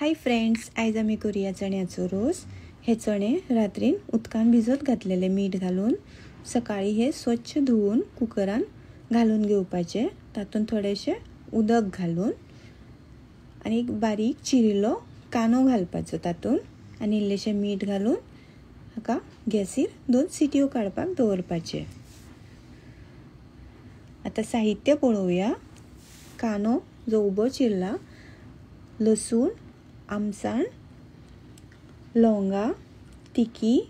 Hi friends, आयज आमी करूया चण्याचो रोस। हे चणे रात्रीन उदकान भिजत घातलेले मीठ घालून सकाळी हे स्वच्छ धुवून कुकरान घालून घेवपाचे। तातून थोडेशे उदक घालून आणि एक बारीक चिरिल्लो कांदो घालपाचो तातून आणि इल्लेशे मीठ घालून हाका गॅसीर 2 सिट्यो काडपाक दवरपाचे। आता साहित्य पळोवया। कांदो जो उबो चिरला, लसूण, आमसाण, लवंगा, तिकी,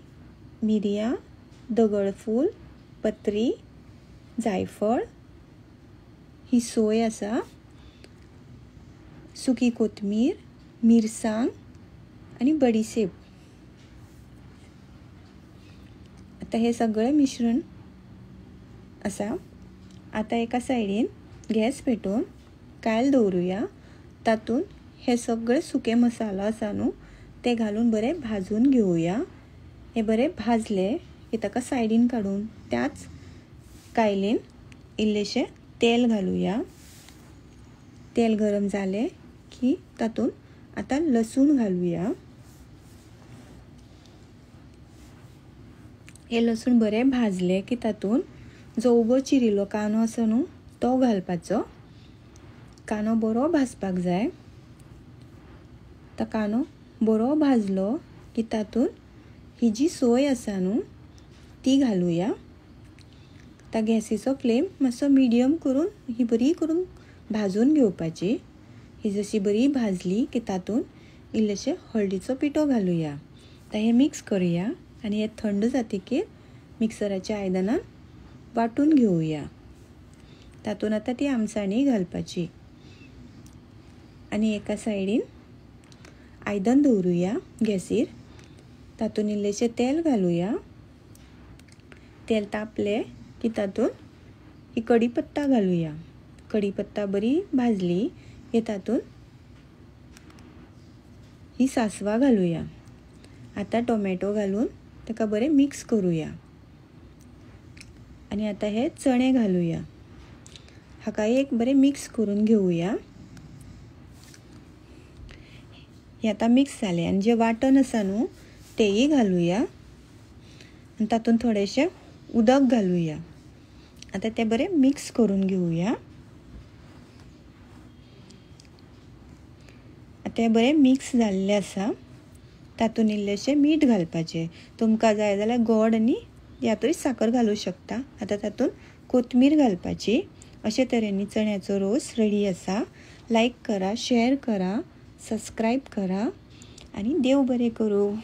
मिरयां, दगडफूल, पत्री, जायफळ, ही सोय आसा, सुकी कोथमीर, मिरसांग आणि बडीशेप। आता हे सगळे मिश्रण आसा। आता एका साइडीन गॅस पेटोवन कायल दवरूया। तातून हे सगळे सुके मसाला आसा न्हू ते घालून बरे भाजून घेवया। हे बरे भाजले की ताका साइडीन काडून त्याच कायलीन इल्लेशे तेल घालूया। तेल गरम जाले की तातून आता लसूण घालूया। हे लसूण बरे भाजले की तातून जो उबो चिरिल्लो कांदो आसा न्हू तो घालपाचो। कांदो बरो भाजपाक जाय। तो कांदो बरो भाजलो की तातून ही जी सोय आसा न्हू ती घालूया। आता गॅसीचो फ्लेम मातसो मिडियम करून ही बरी करून भाजून घेवपाची। ही जशी बरी भाजली की तातून इल्लेशे हळदीचो पिठो घालूया। आता हे मिक्स करूया आणि हे थंड जातकीर मिक्सराच्या आयदनान वाटून घेवया। तातून आता ती आमसाणी घालपाची आणि एका साइडीन आयदन दवरूया गॅसीर। तातून इल्लेशे तेल घालूया। तेल तापले की तातून ही कढीपत्ता घालूया। कढीपत्ता बरी भाजली की तातून ही सासवा घालूया। आता टोमॅटो घालून ताका बरे मिक्स करूया आणि आता हे चणे घालूया। हाका एक बरे मिक्स करून घेवया। हे आता मिक्स जाले आणि जे वाटण आसा न्हू तेही घालूया आणि तातून थोडेशे उदक घालूया। आता ते बरे मिक्स करून घेवया। आता हे बरे मिक्स जाल्ले आसा। तातून इल्लेशे मीठ घालपाचे। तुमकां जाय जाल्यार गोड आणि यातूय साखर घालू शकता। आता तातून कोथमीर घालपाची। अशे तरेनी चण्याचो रोस रेडी आसा। लाईक करा, शेअर करा, सबस्क्राईब करा आणि देव बरे करूं।